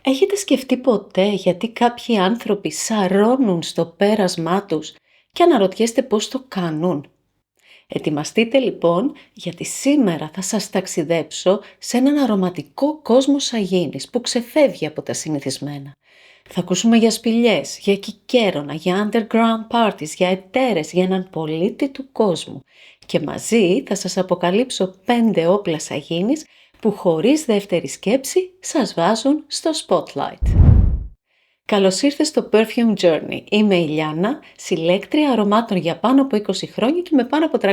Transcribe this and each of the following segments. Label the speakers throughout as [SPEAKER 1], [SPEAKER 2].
[SPEAKER 1] Έχετε σκεφτεί ποτέ γιατί κάποιοι άνθρωποι σαρώνουν στο πέρασμά τους και αναρωτιέστε πώς το κάνουν? Ετοιμαστείτε λοιπόν, γιατί σήμερα θα σας ταξιδέψω σε έναν αρωματικό κόσμο σαγίνης που ξεφεύγει από τα συνηθισμένα. Θα ακούσουμε για σπηλιές, για κικέρωνα, για underground parties, για εταίρες, για έναν πολίτη του κόσμου. Και μαζί θα σας αποκαλύψω 5 όπλα σαγίνης που χωρίς δεύτερη σκέψη σας βάζουν στο spotlight. Καλώς ήρθες στο Perfume Journey. Είμαι η Λιάννα, συλλέκτρια αρωμάτων για πάνω από 20 χρόνια και με πάνω από 300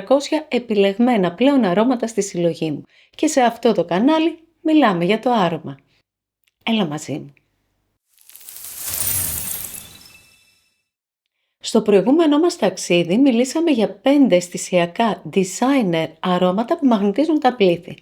[SPEAKER 1] επιλεγμένα πλέον αρώματα στη συλλογή μου. Και σε αυτό το κανάλι μιλάμε για το άρωμα. Έλα μαζί μου. Στο προηγούμενό μας ταξίδι μιλήσαμε για 5 αισθησιακά designer αρώματα που μαγνητίζουν τα πλήθη.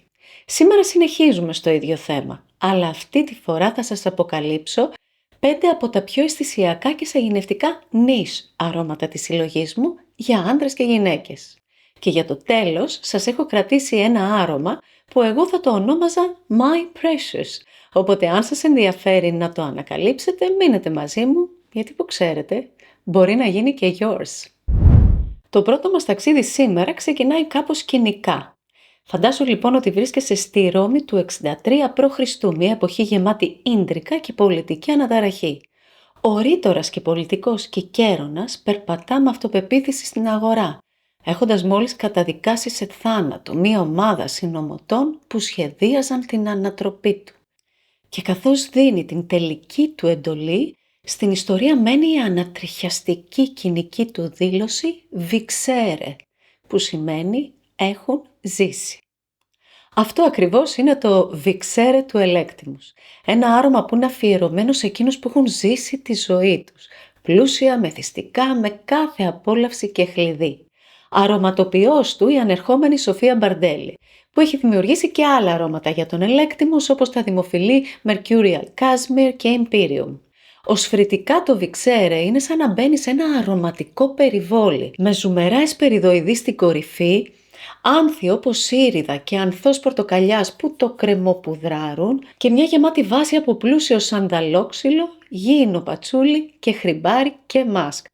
[SPEAKER 1] Σήμερα συνεχίζουμε στο ίδιο θέμα, αλλά αυτή τη φορά θα σας αποκαλύψω 5 από τα πιο αισθησιακά και σαγηνευτικά niche αρώματα της συλλογής μου για άντρες και γυναίκες. Και για το τέλος σας έχω κρατήσει ένα άρωμα που εγώ θα το ονόμαζα My Precious. Οπότε αν σας ενδιαφέρει να το ανακαλύψετε, μείνετε μαζί μου, γιατί που ξέρετε, μπορεί να γίνει και yours. Το πρώτο μας ταξίδι σήμερα ξεκινάει κάπως σκηνικά. Φαντάσου λοιπόν ότι βρίσκεσαι στη Ρώμη του 63 π.Χ., μια εποχή γεμάτη ίντρικα και πολιτική αναταραχή. Ο ρήτορας και πολιτικός Κικέρονας περπατά με αυτοπεποίθηση στην αγορά, έχοντας μόλις καταδικάσει σε θάνατο μια ομάδα συνωμοτών που σχεδίαζαν την ανατροπή του. Και καθώς δίνει την τελική του εντολή, στην ιστορία μένει η ανατριχιαστική κοινική του δήλωση «Βιξέρε», που σημαίνει «έχουν ζήσει». Αυτό ακριβώς είναι το «Βιξέρε» του Ελέκτιμους. Ένα άρωμα που είναι αφιερωμένο σε εκείνους που έχουν ζήσει τη ζωή τους, πλούσια, μεθυστικά, με κάθε απόλαυση και χλειδί. Αρωματοποιός του η ανερχόμενη Σοφία Μπαρντέλη, που έχει δημιουργήσει και άλλα αρώματα για τον Ελέκτιμους, όπως τα δημοφιλή Mercurial Cashmere και Imperium. Οσφρητικά το Βιξέρε είναι σαν να μπαίνει σε ένα αρωματικό περιβόλι, με ζουμερά εσπεριδοειδή στην κορυφή, άνθη όπως ήριδα και ανθός πορτοκαλιάς που το κρεμοπουδράρουν και μια γεμάτη βάση από πλούσιο σανταλόξυλο, γήινο πατσούλι και χρυμπάρι και μάσκ.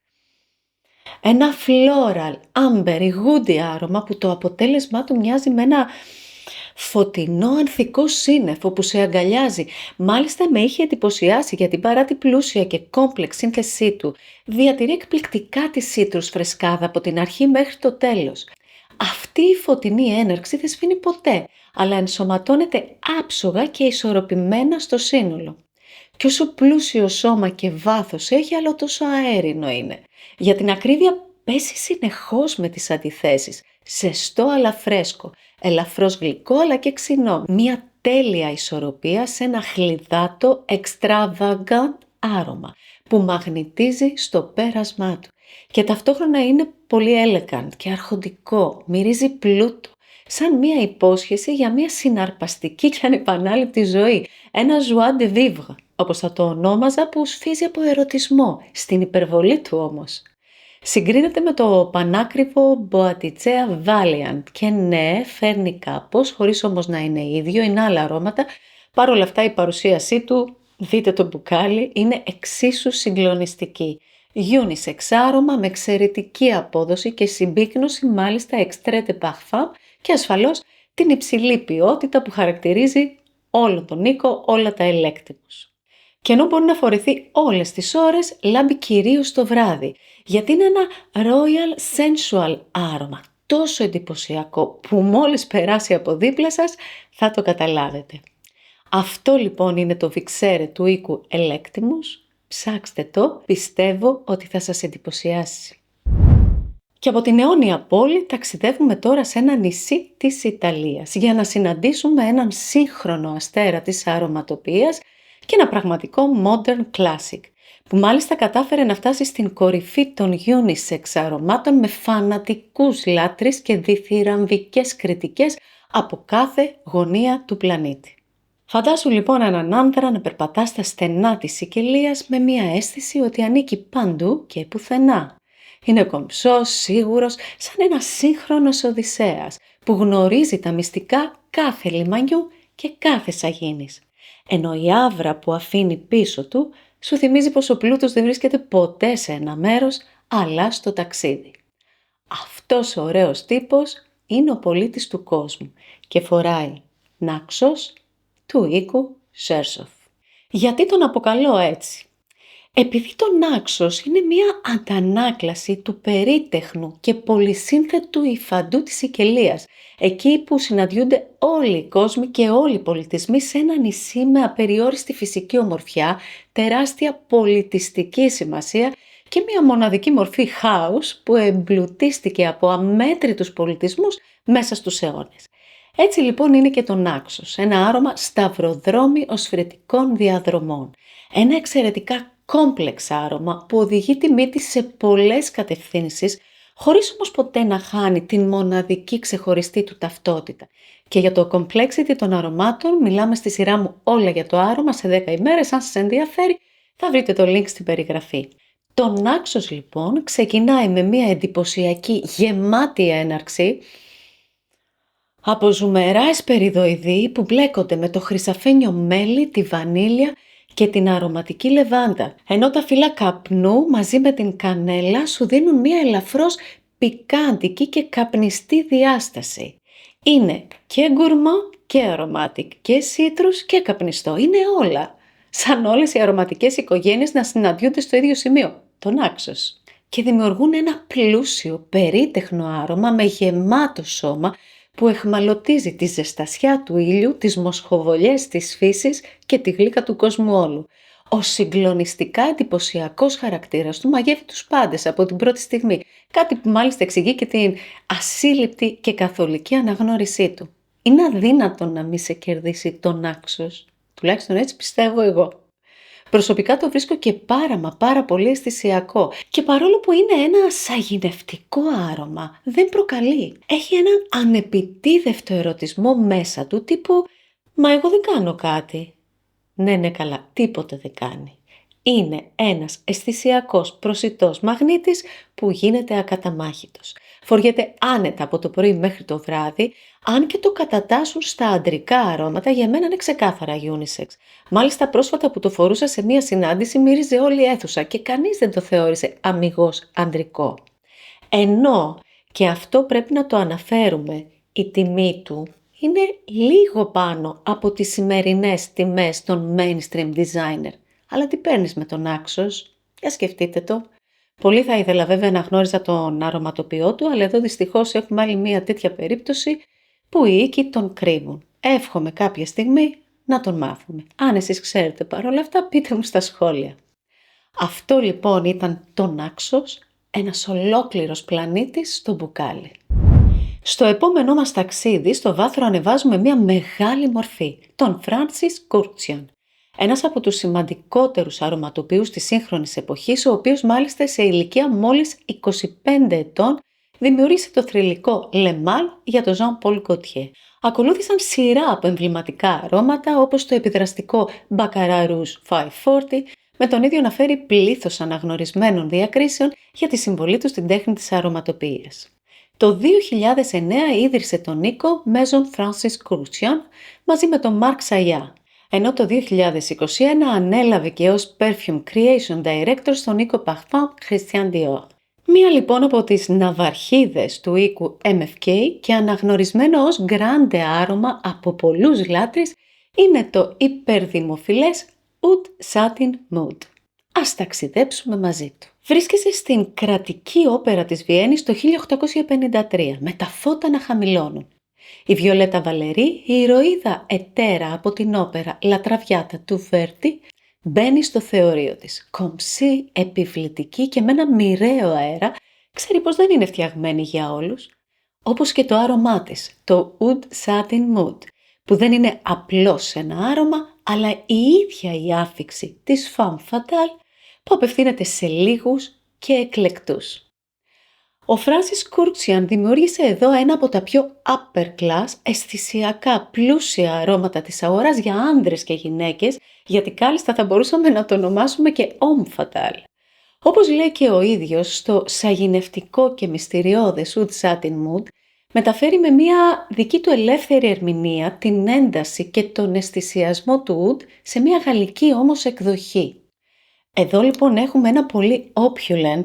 [SPEAKER 1] Ένα floral, amber, υγούντι άρωμα που το αποτέλεσμά του μοιάζει με ένα φωτεινό ανθικό σύννεφο που σε αγκαλιάζει. Μάλιστα με είχε εντυπωσιάσει γιατί παρά την πλούσια και κόμπλεξ σύνθεσή του, διατηρεί εκπληκτικά τη σίτρους φρεσκάδα από την αρχή μέχρι το τέλος. Αυτή η φωτεινή έναρξη δεν σβήνει ποτέ, αλλά ενσωματώνεται άψογα και ισορροπημένα στο σύνολο. Και όσο πλούσιο σώμα και βάθος έχει, αλλά τόσο αέρινο είναι. Για την ακρίβεια πέσει συνεχώς με τις αντιθέσεις. Ζεστό αλλά φρέσκο, ελαφρώς γλυκό αλλά και ξινό. Μια τέλεια ισορροπία σε ένα χλιδάτο extravagant άρωμα που μαγνητίζει στο πέρασμά του. Και ταυτόχρονα είναι πολύ elegant και αρχοντικό, μυρίζει πλούτο. Σαν μια υπόσχεση για μια συναρπαστική και ανεπανάληπτη ζωή. Ένα joie de vivre, όπως θα το ονόμαζα, που σφίζει από ερωτισμό, στην υπερβολή του όμως. Συγκρίνεται με το πανάκριβο Boatticea Valiant και ναι, φέρνει κάπως, χωρίς όμως να είναι ίδιο, είναι άλλα αρώματα. Παρ' όλα αυτά η παρουσίασή του, δείτε το μπουκάλι, είναι εξίσου συγκλονιστική. Unisex άρωμα με εξαιρετική απόδοση και συμπίκνωση μάλιστα extrait de parfum και ασφαλώς την υψηλή ποιότητα που χαρακτηρίζει όλο τον οίκο, όλα τα Ελέκτιμους. Και ενώ μπορεί να φορεθεί όλες τις ώρες, λάμπει κυρίως το βράδυ, γιατί είναι ένα royal sensual άρωμα, τόσο εντυπωσιακό που μόλις περάσει από δίπλα σας θα το καταλάβετε. Αυτό λοιπόν είναι το Βιξέρε του οίκου Ελέκτιμους. Ψάξτε το, πιστεύω ότι θα σας εντυπωσιάσει. Και από την αιώνια πόλη ταξιδεύουμε τώρα σε ένα νησί της Ιταλίας για να συναντήσουμε έναν σύγχρονο αστέρα της αρωματοποιίας και ένα πραγματικό modern classic, που μάλιστα κατάφερε να φτάσει στην κορυφή των unisex αρωμάτων με φανατικούς λάτρεις και διθυραμβικές κριτικές από κάθε γωνία του πλανήτη. Φαντάσου λοιπόν έναν άνδρα να περπατά στα στενά της Σικελίας με μια αίσθηση ότι ανήκει παντού και πουθενά. Είναι κομψός, σίγουρος, σαν ένας σύγχρονος Οδυσσέας που γνωρίζει τα μυστικά κάθε λιμανιού και κάθε σαγίνης. ενώ η άβρα που αφήνει πίσω του σου θυμίζει πως ο πλούτος δεν βρίσκεται ποτέ σε ένα μέρος, αλλά στο ταξίδι. Αυτός ο ωραίος τύπος είναι ο πολίτης του κόσμου και φοράει Νάξος του οίκου Ζέρσοφ. Γιατί τον αποκαλώ έτσι? Επειδή το Νάξος είναι μία αντανάκλαση του περίτεχνου και πολυσύνθετου υφαντού της Σικελίας, εκεί που συναντιούνται όλοι οι κόσμοι και όλοι οι πολιτισμοί σε ένα νησί με απεριόριστη φυσική ομορφιά, τεράστια πολιτιστική σημασία και μία μοναδική μορφή χάους που εμπλουτίστηκε από αμέτρητους πολιτισμούς μέσα στους αιώνες. Έτσι λοιπόν είναι και το Νάξος, ένα άρωμα σταυροδρόμι οσφαιρετικών διαδρομών. Ένα εξαιρετικά κόμπλεξ άρωμα που οδηγεί τη μύτη σε πολλές κατευθύνσεις, χωρίς όμως ποτέ να χάνει την μοναδική ξεχωριστή του ταυτότητα. Και για το complexity των αρωμάτων μιλάμε στη σειρά μου όλα για το άρωμα σε 10 ημέρες. Αν σας ενδιαφέρει θα βρείτε το link στην περιγραφή. Το Νάξος λοιπόν ξεκινάει με μια εντυπωσιακή γεμάτη έναρξη από ζουμερά εσπεριδοειδή που μπλέκονται με το χρυσαφένιο μέλι, τη βανίλια και την αρωματική λεβάντα, ενώ τα φύλλα καπνού μαζί με την κανέλα σου δίνουν μια ελαφρώς πικάντικη και καπνιστή διάσταση. Είναι και γκουρμά και αρωμάτικ και σίτρους και καπνιστό, είναι όλα. Σαν όλες οι αρωματικές οικογένειες να συναντιούνται στο ίδιο σημείο, το Νάξος. Και δημιουργούν ένα πλούσιο, περίτεχνο άρωμα με γεμάτο σώμα που εχμαλωτίζει τη ζεστασιά του ήλιου, τις μοσχοβολιές της φύσης και τη γλύκα του κόσμου όλου. Ο συγκλονιστικά εντυπωσιακός χαρακτήρας του μαγεύει τους πάντες από την πρώτη στιγμή, κάτι που μάλιστα εξηγεί και την ασύλληπτη και καθολική αναγνώρισή του. Είναι αδύνατο να μην σε κερδίσει το Νάξος, τουλάχιστον έτσι πιστεύω εγώ. Προσωπικά το βρίσκω και πάρα πολύ αισθησιακό και παρόλο που είναι ένα σαγηνευτικό άρωμα, δεν προκαλεί. Έχει έναν ανεπιτίδευτο ερωτισμό μέσα του τύπου «Μα εγώ δεν κάνω κάτι». Ναι καλά, τίποτε δεν κάνει. Είναι ένας αισθησιακός προσιτός μαγνήτης που γίνεται ακαταμάχητος. Φοριέται άνετα από το πρωί μέχρι το βράδυ, αν και το κατατάσσουν στα αντρικά αρώματα, για μένα είναι ξεκάθαρα unisex. Μάλιστα πρόσφατα που το φορούσα σε μία συνάντηση μύριζε όλη η αίθουσα και κανείς δεν το θεώρησε αμιγώς αντρικό. Ενώ, και αυτό πρέπει να το αναφέρουμε, η τιμή του είναι λίγο πάνω από τις σημερινές τιμές των mainstream designer. Αλλά τι παίρνεις με τον Νάξος? Για σκεφτείτε το. Πολύ θα ήθελα βέβαια να γνώριζα τον αρωματοποιό του, αλλά εδώ δυστυχώς έχουμε άλλη μία τέτοια περίπτωση που οι οίκοι τον κρύβουν. Εύχομαι κάποια στιγμή να τον μάθουμε. Αν εσείς ξέρετε παρόλα αυτά, πείτε μου στα σχόλια. Αυτό λοιπόν ήταν το Νάξος, ένας ολόκληρος πλανήτης στο μπουκάλι. Στο επόμενό μας ταξίδι στο βάθρο ανεβάζουμε μια μεγάλη μορφή, τον Φράνσις Κούρτσιαν. Ένας από τους σημαντικότερους αρωματοποιούς της σύγχρονης εποχής, ο οποίος μάλιστα σε ηλικία μόλις 25 ετών δημιούργησε το θρυλικό Le Mal για τον Jean-Paul Gaultier. Ακολούθησαν σειρά από εμβληματικά αρώματα όπως το επιδραστικό Baccarat Rouge 540, με τον ίδιο να φέρει πλήθος αναγνωρισμένων διακρίσεων για τη συμβολή του στην τέχνη της αρωματοποιίας. Το 2009 ίδρυσε τον οίκο Maison Francis Courtian μαζί με τον Marc Saillat, ενώ το 2021 ανέλαβε και ως Perfume Creation Director στον οίκο Parfum Christian Dior. Μία λοιπόν από τις ναυαρχίδες του οίκου MFK και αναγνωρισμένο ως grande άρωμα από πολλούς λάτρεις είναι το υπερδημοφιλές Oud Satin Mood. Ας ταξιδέψουμε μαζί του. Βρίσκεσαι στην κρατική όπερα της Βιέννης το 1853 με τα φώτα να χαμηλώνουν. Η Βιολέτα Βαλερή, η ηρωίδα ετέρα από την όπερα La Traviata του Βέρτη, μπαίνει στο θεωρείο της. Κομψή, επιβλητική και με ένα μοιραίο αέρα, ξέρει πως δεν είναι φτιαγμένη για όλους. Όπως και το άρωμά της, το Oud Satin Mood, που δεν είναι απλώς ένα άρωμα, αλλά η ίδια η άφιξη της femme fatale που απευθύνεται σε λίγους και εκλεκτούς. Ο Φράνσις Κούρτσιαν δημιούργησε εδώ ένα από τα πιο upper class, αισθησιακά πλούσια αρώματα της αγοράς για άνδρες και γυναίκες, γιατί κάλλιστα θα μπορούσαμε να το ονομάσουμε και homme fatale. Όπως λέει και ο ίδιος στο σαγηνευτικό και μυστηριώδες Oud Satin Mood, μεταφέρει με μια δική του ελεύθερη ερμηνεία την ένταση και τον αισθησιασμό του oud σε μια γαλλική όμως εκδοχή. Εδώ λοιπόν έχουμε ένα πολύ opulent,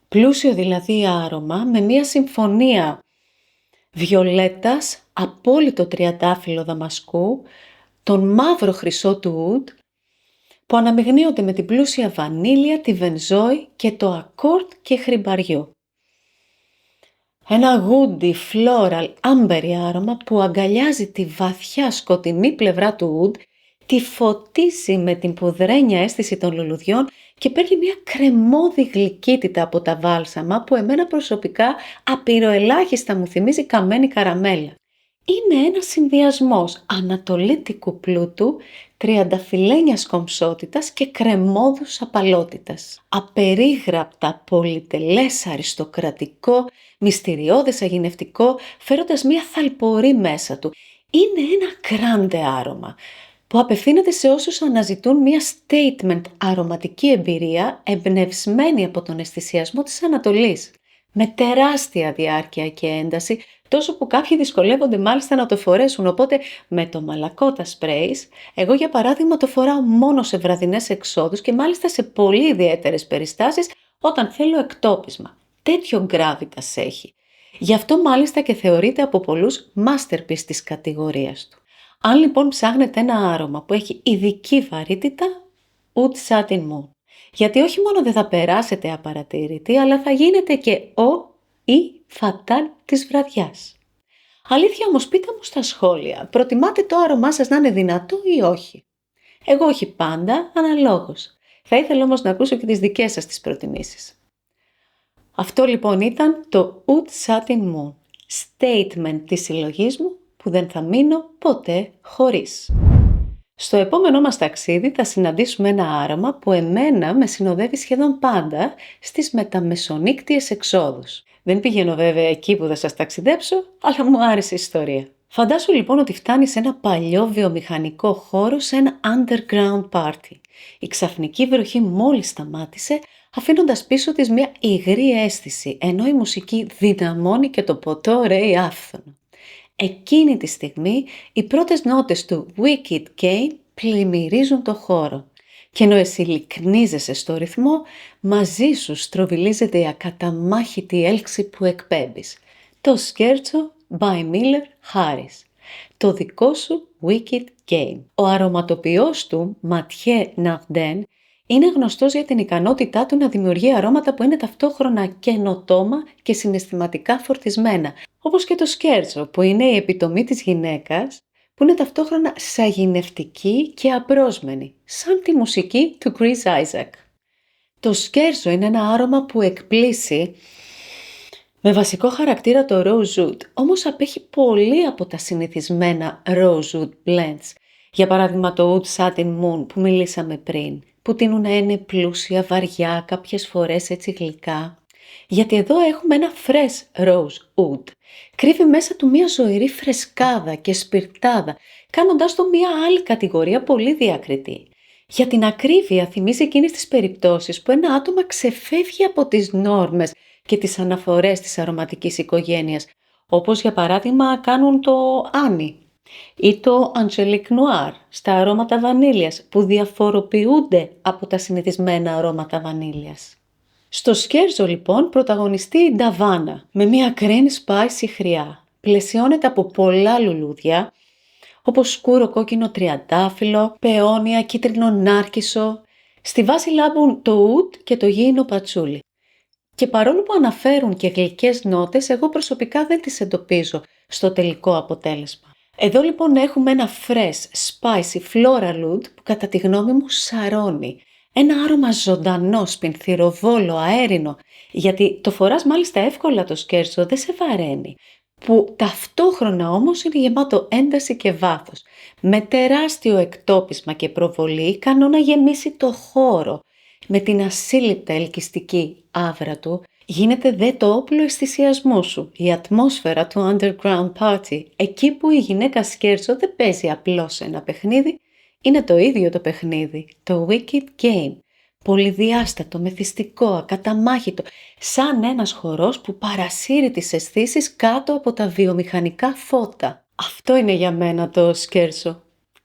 [SPEAKER 1] πλούσιο δηλαδή άρωμα, με μια συμφωνία βιολέτας, απόλυτο τριαντάφυλλο δαμασκού, τον μαύρο χρυσό του oud, που αναμειγνύονται με την πλούσια βανίλια, τη βενζόη και το ακόρτ και χρυμπαριό. Ένα woody, floral, άμπερι άρωμα που αγκαλιάζει τη βαθιά σκοτεινή πλευρά του oud, τη φωτίζει με την πουδρένια αίσθηση των λουλουδιών και παίρνει μια κρεμώδη γλυκύτητα από τα βάλσαμα που εμένα προσωπικά απειροελάχιστα μου θυμίζει καμένη καραμέλα. Είναι ένας συνδυασμός ανατολίτικου πλούτου, τριανταφυλλένιας κομψότητας και κρεμόδους απαλότητας. Απερίγραπτα, πολυτελές, αριστοκρατικό, μυστηριώδες, αγινευτικό, φέροντας μια θαλπορή μέσα του. Είναι ένα grande άρωμα που απευθύνεται σε όσους αναζητούν μια statement αρωματική εμπειρία εμπνευσμένη από τον αισθησιασμό της Ανατολής, με τεράστια διάρκεια και ένταση, τόσο που κάποιοι δυσκολεύονται μάλιστα να το φορέσουν, οπότε με το μαλακότα sprays, εγώ για παράδειγμα το φοράω μόνο σε βραδινές εξόδους και μάλιστα σε πολύ ιδιαίτερες περιστάσεις όταν θέλω εκτόπισμα. Τέτοιο gravitas έχει. Γι' αυτό μάλιστα και θεωρείται από πολλούς masterpiece της κατηγορίας του. Αν λοιπόν ψάχνετε ένα άρωμα που έχει ειδική βαρύτητα, Oud Satin Moon. Γιατί όχι μόνο δεν θα περάσετε απαρατήρητοι, αλλά θα γίνετε και ο ή φατάλ της βραδιάς. Αλήθεια όμως, πείτε μου στα σχόλια, προτιμάτε το άρωμά σας να είναι δυνατό ή όχι? Εγώ όχι πάντα, αναλόγως. Θα ήθελα όμως να ακούσω και τις δικές σας τις προτιμήσεις. Αυτό λοιπόν ήταν το Oud Satin Moon, statement της συλλογής μου που δεν θα μείνω ποτέ χωρίς. Στο επόμενό μας ταξίδι θα συναντήσουμε ένα άρωμα που εμένα με συνοδεύει σχεδόν πάντα στις μεταμεσονύκτιες εξόδους. Δεν πηγαίνω βέβαια εκεί που θα σας ταξιδέψω, αλλά μου άρεσε η ιστορία. Φαντάσου λοιπόν ότι φτάνεις σε ένα παλιό βιομηχανικό χώρο, σε ένα underground party. Η ξαφνική βροχή μόλις σταμάτησε, αφήνοντας πίσω της μια υγρή αίσθηση, ενώ η μουσική δυναμώνει και το ποτό ρέει άφθονο. Εκείνη τη στιγμή οι πρώτες νότες του Wicked Game πλημμυρίζουν το χώρο και ενώ εσύ λυκνίζεσαι στο ρυθμό, μαζί σου στροβιλίζεται η ακαταμάχητη έλξη που εκπέμπεις. Το Scherzo by Miller Harris. Το δικό σου Wicked Game. Ο αρωματοποιός του, Mathieu Nardin, είναι γνωστός για την ικανότητά του να δημιουργεί αρώματα που είναι ταυτόχρονα καινοτόμα και συναισθηματικά φορτισμένα, όπως και το Scherzo που είναι η επιτομή της γυναίκας, που είναι ταυτόχρονα σαγηνευτική και απρόσμενη, σαν τη μουσική του Chris Isaak. Το Scherzo είναι ένα άρωμα που εκπλήσει με βασικό χαρακτήρα το Rosewood, όμως απέχει πολύ από τα συνηθισμένα Rosewood blends. Για παράδειγμα το Oud Satin Moon που μιλήσαμε πριν, που τείνουν να είναι πλούσια, βαριά, κάποιες φορές έτσι γλυκά. Γιατί εδώ έχουμε ένα fresh rose oud. Κρύβει μέσα του μια ζωηρή φρεσκάδα και σπιρτάδα, κάνοντάς το μια άλλη κατηγορία πολύ διακριτή. Για την ακρίβεια θυμίζει εκείνες τις περιπτώσεις που ένα άτομο ξεφεύγει από τις νόρμες και τις αναφορές της αρωματικής οικογένειας, όπως για παράδειγμα κάνουν το Annie ή το Angelique Noir στα αρώματα βανίλιας που διαφοροποιούνται από τα συνηθισμένα αρώματα βανίλιας. Στο Scherzo λοιπόν πρωταγωνιστεί η Νταβάνα με μια green spicy χρειά. Πλαισιώνεται από πολλά λουλούδια όπως σκούρο κόκκινο τριαντάφυλλο, πεόνια, κίτρινο νάρκισσο. Στη βάση λάμπουν το ουτ και το γήινο πατσούλι. Και παρόλο που αναφέρουν και γλυκές νότες, εγώ προσωπικά δεν τις εντοπίζω στο τελικό αποτέλεσμα. Εδώ λοιπόν έχουμε ένα fresh, spicy floral oud που κατά τη γνώμη μου σαρώνει. Ένα άρωμα ζωντανό, σπινθυροβόλο, αέρινο, γιατί το φοράς μάλιστα εύκολα το Scherzo, δεν σε βαραίνει, που ταυτόχρονα όμως είναι γεμάτο ένταση και βάθος, με τεράστιο εκτόπισμα και προβολή, ικανό να γεμίσει το χώρο. Με την ασύλληπτα ελκυστική άβρα του, γίνεται δε το όπλο αισθησιασμού σου, η ατμόσφαιρα του underground party, εκεί που η γυναίκα Scherzo δεν παίζει απλώς ένα παιχνίδι, είναι το ίδιο το παιχνίδι, το Wicked Game, Πολυδιάστατο, μεθυστικό, ακαταμάχητο, σαν ένας χορός που παρασύρει τις αισθήσεις κάτω από τα βιομηχανικά φώτα. Αυτό είναι για μένα το σκέρσο.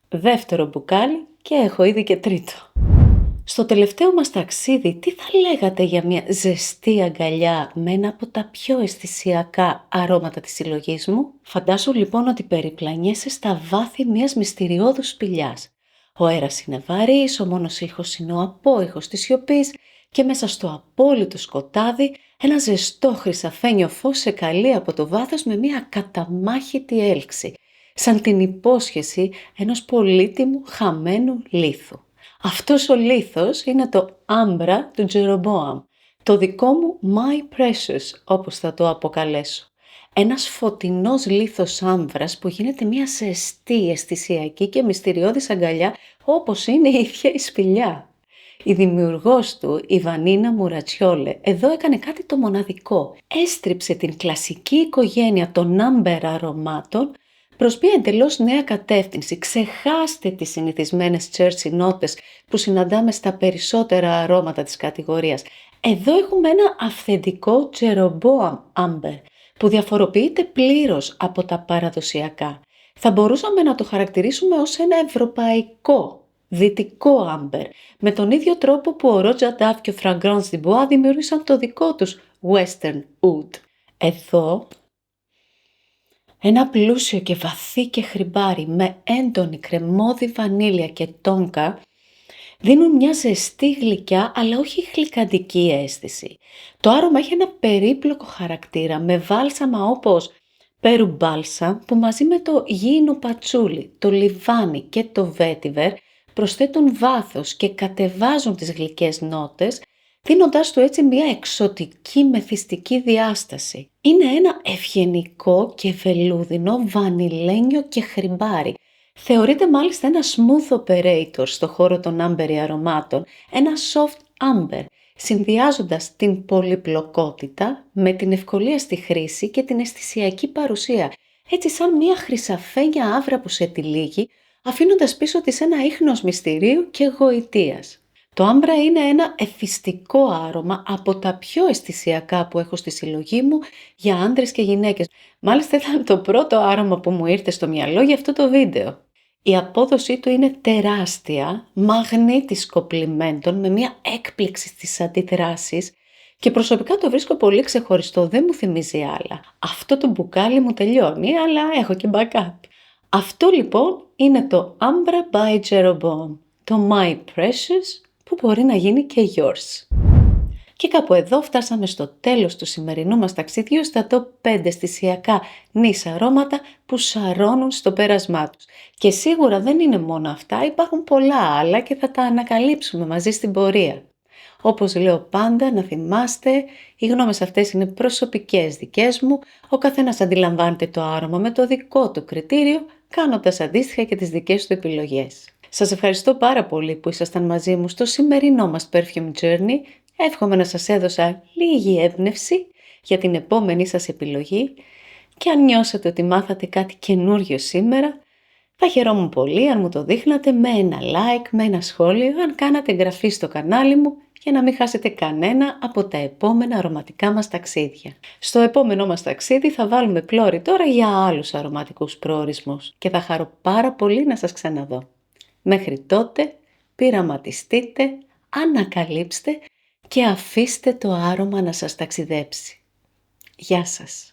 [SPEAKER 1] Δεύτερο μπουκάλι και έχω ήδη και τρίτο. Στο τελευταίο μας ταξίδι, τι θα λέγατε για μια ζεστή αγκαλιά με ένα από τα πιο αισθησιακά αρώματα της συλλογής μου? Φαντάσου λοιπόν ότι περιπλανιέσαι στα βάθη μιας μυστηριώδους σπηλιάς. Ο αέρας είναι βαρύς, ο μόνος ήχος είναι ο απόϊχος της σιωπής και μέσα στο απόλυτο σκοτάδι ένα ζεστό χρυσαφένιο φως σε καλεί από το βάθος με μια καταμάχητη έλξη, σαν την υπόσχεση ενός πολύτιμου χαμένου λίθου. Αυτός ο λίθος είναι το άμπρα του Τζερομποάμ, το δικό μου My Precious, όπως θα το αποκαλέσω. Ένας φωτεινός λίθος άμβρας που γίνεται μια ζεστή, αισθησιακή και μυστηριώδης αγκαλιά όπως είναι η ίδια η σπηλιά. Η δημιουργός του, η Βανίνα Μουρατσιόλε, εδώ έκανε κάτι το μοναδικό. Έστριψε την κλασική οικογένεια των άμπερ αρωμάτων προς μια εντελώς νέα κατεύθυνση. Ξεχάστε τις συνηθισμένες Churchy νότες που συναντάμε στα περισσότερα αρώματα της κατηγορίας. Εδώ έχουμε ένα αυθεντικό Jeroboam Amber που διαφοροποιείται πλήρως από τα παραδοσιακά. Θα μπορούσαμε να το χαρακτηρίσουμε ως ένα ευρωπαϊκό, δυτικό άμπερ, με τον ίδιο τρόπο που ο Ρότζα Νταφ και ο Fragrance du Bois δημιούργησαν το δικό τους Western Oud. Εδώ, ένα πλούσιο και βαθύ και χρυμπάρι με έντονη κρεμμώδη βανίλια και τόνκα δίνουν μια ζεστή γλυκιά αλλά όχι γλυκαντική αίσθηση. Το άρωμα έχει ένα περίπλοκο χαρακτήρα με βάλσαμα όπως Peru Balsam που μαζί με το γήινο πατσούλι, το λιβάνι και το βέτιβερ προσθέτουν βάθος και κατεβάζουν τις γλυκές νότες, δίνοντάς του έτσι μια εξωτική μεθυστική διάσταση. Είναι ένα ευγενικό και βελούδινο βανιλένιο και χρυμπάρι. Θεωρείται μάλιστα ένα smooth operator στο χώρο των άμπερι αρωμάτων, ένα soft amber, συνδυάζοντας την πολυπλοκότητα με την ευκολία στη χρήση και την αισθησιακή παρουσία, έτσι σαν μια χρυσαφένια άβρα που σε τυλίγει, αφήνοντας πίσω της ένα ίχνος μυστηρίου και γοητείας. Το άμπρα είναι ένα εθιστικό άρωμα από τα πιο αισθησιακά που έχω στη συλλογή μου για άντρες και γυναίκες. Μάλιστα ήταν το πρώτο άρωμα που μου ήρθε στο μυαλό για αυτό το βίντεο. Η απόδοσή του είναι τεράστια, μαγνήτης κοπλιμέντων με μια έκπληξη στις αντιδράσεις και προσωπικά το βρίσκω πολύ ξεχωριστό, δεν μου θυμίζει άλλα. Αυτό το μπουκάλι μου τελειώνει, αλλά έχω και backup. Αυτό λοιπόν είναι το Ambra by Jeroboam, το My Precious που μπορεί να γίνει και yours. Και κάπου εδώ φτάσαμε στο τέλος του σημερινού μας ταξιδιού στα top 5 αισθησιακά νης αρώματα που σαρώνουν στο πέρασμά τους. Και σίγουρα δεν είναι μόνο αυτά, υπάρχουν πολλά άλλα και θα τα ανακαλύψουμε μαζί στην πορεία. Όπως λέω πάντα, να θυμάστε, οι γνώμες αυτές είναι προσωπικές δικές μου, ο καθένας αντιλαμβάνεται το άρωμα με το δικό του κριτήριο, κάνοντας αντίστοιχα και τις δικές του επιλογές. Σας ευχαριστώ πάρα πολύ που ήσασταν μαζί μου στο σημερινό μας Perfume Journey. Εύχομαι να σας έδωσα λίγη έμπνευση για την επόμενη σας επιλογή και αν νιώσατε ότι μάθατε κάτι καινούριο σήμερα, θα χαιρόμουν πολύ αν μου το δείχνατε με ένα like, με ένα σχόλιο, αν κάνατε εγγραφή στο κανάλι μου για να μην χάσετε κανένα από τα επόμενα αρωματικά μας ταξίδια. Στο επόμενό μας ταξίδι θα βάλουμε πλώρη τώρα για άλλους αρωματικούς προορισμούς και θα χαρώ πάρα πολύ να σας ξαναδώ. Μέχρι τότε πειραματιστείτε, ανακαλύψτε και αφήστε το άρωμα να σας ταξιδέψει. Γεια σας!